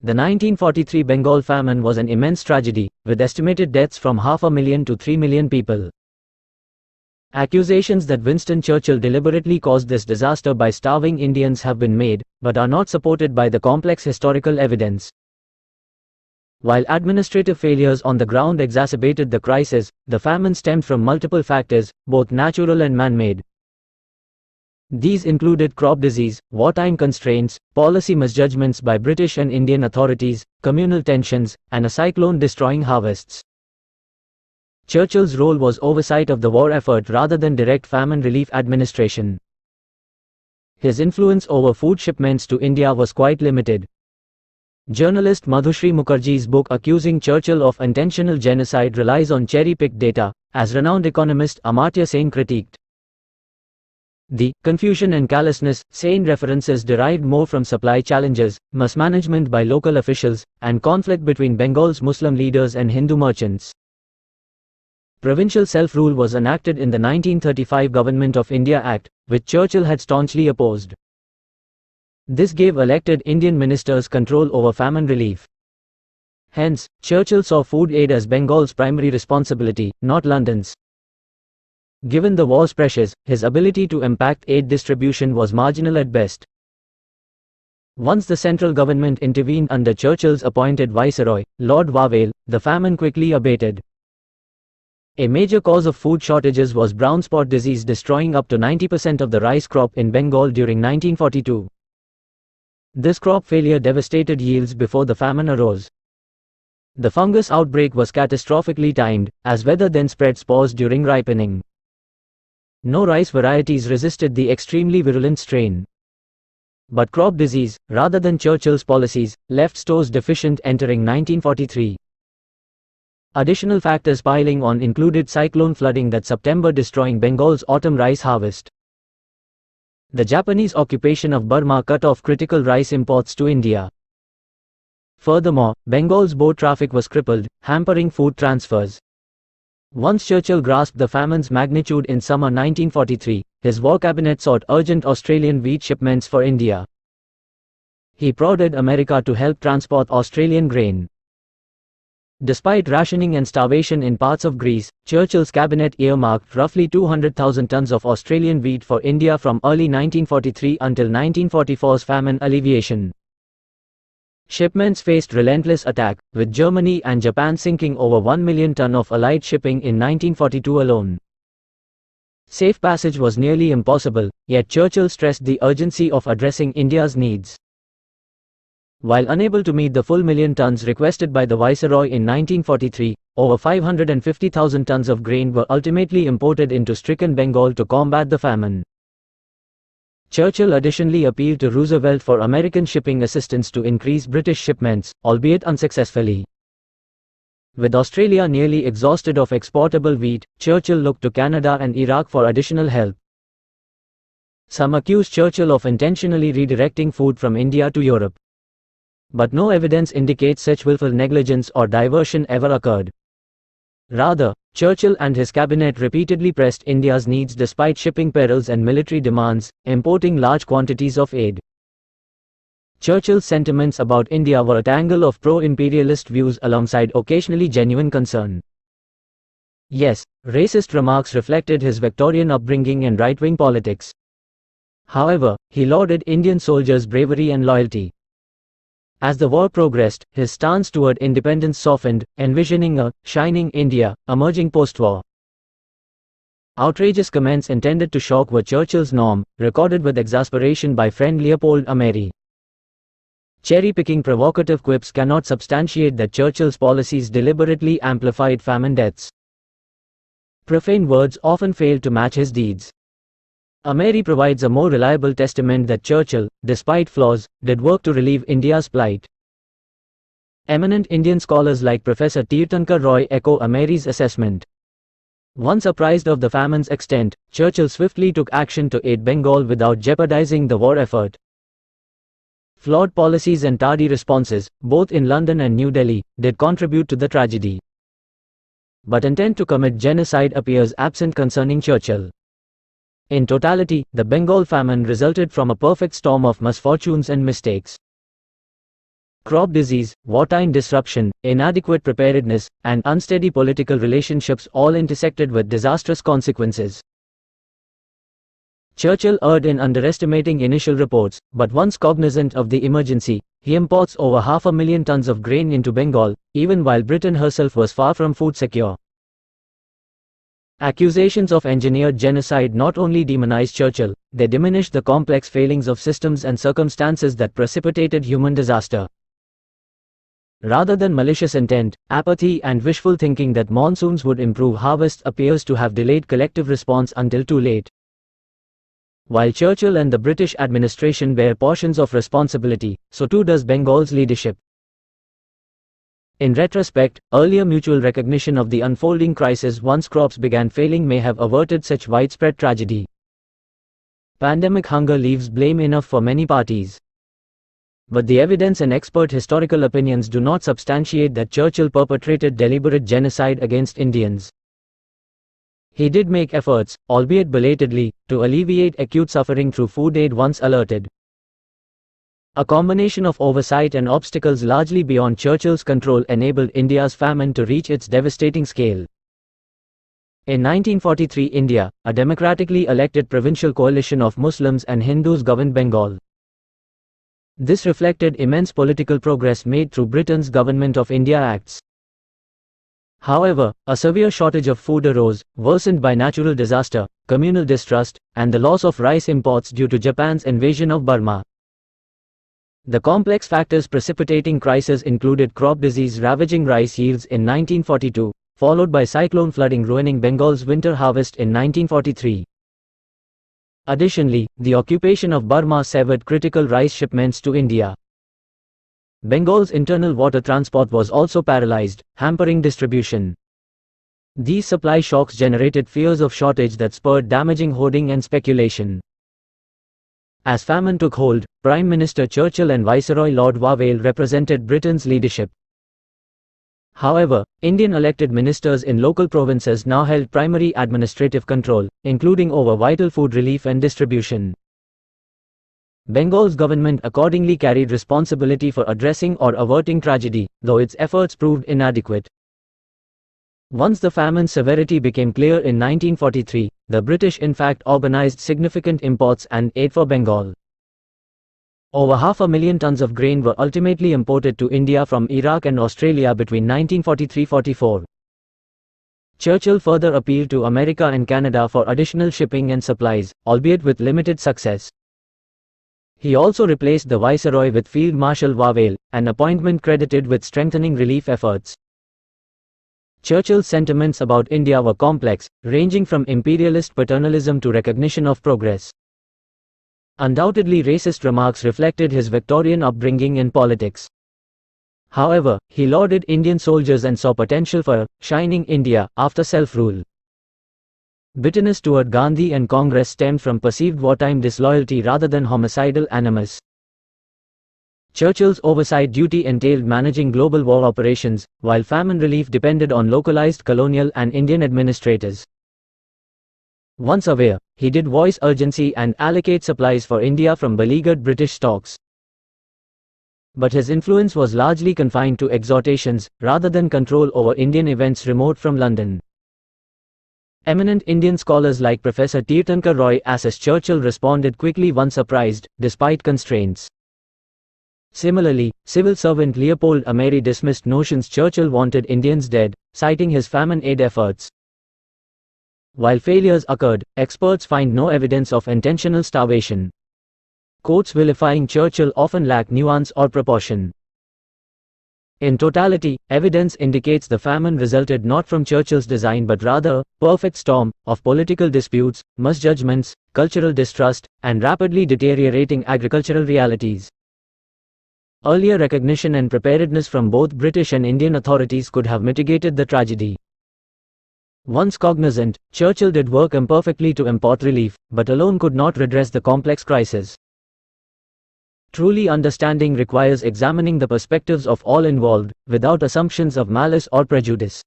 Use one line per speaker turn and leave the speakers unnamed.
The 1943 Bengal famine was an immense tragedy, with estimated deaths from 500,000 to 3 million people. Accusations that Winston Churchill deliberately caused this disaster by starving Indians have been made, but are not supported by the complex historical evidence. While administrative failures on the ground exacerbated the crisis, the famine stemmed from multiple factors, both natural and man-made. These included crop disease, wartime constraints, policy misjudgments by British and Indian authorities, communal tensions, and a cyclone destroying harvests. Churchill's role was oversight of the war effort rather than direct famine relief administration. His influence over food shipments to India was quite limited. Journalist Madhushri Mukherjee's book accusing Churchill of intentional genocide relies on cherry-picked data, as renowned economist Amartya Sen critiqued. The confusion and callousness, Sen references derived more from supply challenges, mismanagement by local officials, and conflict between Bengal's Muslim leaders and Hindu merchants. Provincial self-rule was enacted in the 1935 Government of India Act, which Churchill had staunchly opposed. This gave elected Indian ministers control over famine relief. Hence, Churchill saw food aid as Bengal's primary responsibility, not London's. Given the war's pressures, his ability to impact aid distribution was marginal at best. Once the central government intervened under Churchill's appointed viceroy, Lord Wavell, the famine quickly abated. A major cause of food shortages was brown spot disease, destroying up to 90% of the rice crop in Bengal during 1942. This crop failure devastated yields before the famine arose. The fungus outbreak was catastrophically timed, as weather then spread spores during ripening. No rice varieties resisted the extremely virulent strain. But crop disease, rather than Churchill's policies, left stores deficient entering 1943. Additional factors piling on included cyclone flooding that September, destroying Bengal's autumn rice harvest. The Japanese occupation of Burma cut off critical rice imports to India. Furthermore, Bengal's boat traffic was crippled, hampering food transfers. Once Churchill grasped the famine's magnitude in summer 1943, his war cabinet sought urgent Australian wheat shipments for India. He prodded America to help transport Australian grain. Despite rationing and starvation in parts of Greece, Churchill's cabinet earmarked roughly 200,000 tons of Australian wheat for India from early 1943 until 1944's famine alleviation. Shipments faced relentless attack, with Germany and Japan sinking over 1 million tons of Allied shipping in 1942 alone. Safe passage was nearly impossible, yet Churchill stressed the urgency of addressing India's needs. While unable to meet the full million tons requested by the Viceroy in 1943, over 550,000 tons of grain were ultimately imported into stricken Bengal to combat the famine. Churchill additionally appealed to Roosevelt for American shipping assistance to increase British shipments, albeit unsuccessfully. With Australia nearly exhausted of exportable wheat, Churchill looked to Canada and Iraq for additional help. Some accused Churchill of intentionally redirecting food from India to Europe. But no evidence indicates such willful negligence or diversion ever occurred. Rather, Churchill and his cabinet repeatedly pressed India's needs despite shipping perils and military demands, importing large quantities of aid. Churchill's sentiments about India were a tangle of pro-imperialist views alongside occasionally genuine concern. Yes, racist remarks reflected his Victorian upbringing and right-wing politics. However, he lauded Indian soldiers' bravery and loyalty. As the war progressed, his stance toward independence softened, envisioning a shining India emerging post-war. Outrageous comments intended to shock were Churchill's norm, recorded with exasperation by friend Leopold Ameri. Cherry-picking provocative quips cannot substantiate that Churchill's policies deliberately amplified famine deaths. Profane words often failed to match his deeds. Ameri provides a more reliable testament that Churchill, despite flaws, did work to relieve India's plight. Eminent Indian scholars like Professor Tirthankar Roy echo Ameri's assessment. Once apprised of the famine's extent, Churchill swiftly took action to aid Bengal without jeopardizing the war effort. Flawed policies and tardy responses, both in London and New Delhi, did contribute to the tragedy. But intent to commit genocide appears absent concerning Churchill. In totality, the Bengal famine resulted from a perfect storm of misfortunes and mistakes. Crop disease, wartime disruption, inadequate preparedness, and unsteady political relationships all intersected with disastrous consequences. Churchill erred in underestimating initial reports, but once cognizant of the emergency, he imports over 500,000 tons of grain into Bengal, even while Britain herself was far from food secure. Accusations of engineered genocide not only demonize Churchill, they diminish the complex failings of systems and circumstances that precipitated human disaster. Rather than malicious intent, apathy and wishful thinking that monsoons would improve harvests appears to have delayed collective response until too late. While Churchill and the British administration bear portions of responsibility, so too does Bengal's leadership. In retrospect, earlier mutual recognition of the unfolding crisis once crops began failing may have averted such widespread tragedy. Pandemic hunger leaves blame enough for many parties. But the evidence and expert historical opinions do not substantiate that Churchill perpetrated deliberate genocide against Indians. He did make efforts, albeit belatedly, to alleviate acute suffering through food aid once alerted. A combination of oversight and obstacles largely beyond Churchill's control enabled India's famine to reach its devastating scale. In 1943 India, a democratically elected provincial coalition of Muslims and Hindus governed Bengal. This reflected immense political progress made through Britain's Government of India Acts. However, a severe shortage of food arose, worsened by natural disaster, communal distrust, and the loss of rice imports due to Japan's invasion of Burma. The complex factors precipitating crisis included crop disease ravaging rice yields in 1942, followed by cyclone flooding ruining Bengal's winter harvest in 1943. Additionally, the occupation of Burma severed critical rice shipments to India. Bengal's internal water transport was also paralyzed, hampering distribution. These supply shocks generated fears of shortage that spurred damaging hoarding and speculation. As famine took hold, Prime Minister Churchill and Viceroy Lord Wavell represented Britain's leadership. However, Indian elected ministers in local provinces now held primary administrative control, including over vital food relief and distribution. Bengal's government accordingly carried responsibility for addressing or averting tragedy, though its efforts proved inadequate. Once the famine's severity became clear in 1943, the British in fact organized significant imports and aid for Bengal. Over 500,000 tons of grain were ultimately imported to India from Iraq and Australia between 1943-44. Churchill further appealed to America and Canada for additional shipping and supplies, albeit with limited success. He also replaced the Viceroy with Field Marshal Wavell, an appointment credited with strengthening relief efforts. Churchill's sentiments about India were complex, ranging from imperialist paternalism to recognition of progress. Undoubtedly racist remarks reflected his Victorian upbringing in politics. However, he lauded Indian soldiers and saw potential for a shining India after self-rule. Bitterness toward Gandhi and Congress stemmed from perceived wartime disloyalty rather than homicidal animus. Churchill's oversight duty entailed managing global war operations, while famine relief depended on localized colonial and Indian administrators. Once aware, he did voice urgency and allocate supplies for India from beleaguered British stocks. But his influence was largely confined to exhortations, rather than control over Indian events remote from London. Eminent Indian scholars like Professor Tirthankar Roy assess Churchill responded quickly once surprised, despite constraints. Similarly, civil servant Leopold Ameri dismissed notions Churchill wanted Indians dead, citing his famine aid efforts. While failures occurred, experts find no evidence of intentional starvation. Quotes vilifying Churchill often lack nuance or proportion. In totality, evidence indicates the famine resulted not from Churchill's design but rather, perfect storm, of political disputes, misjudgments, cultural distrust, and rapidly deteriorating agricultural realities. Earlier recognition and preparedness from both British and Indian authorities could have mitigated the tragedy. Once cognizant, Churchill did work imperfectly to import relief, but alone could not redress the complex crisis. Truly understanding requires examining the perspectives of all involved, without assumptions of malice or prejudice.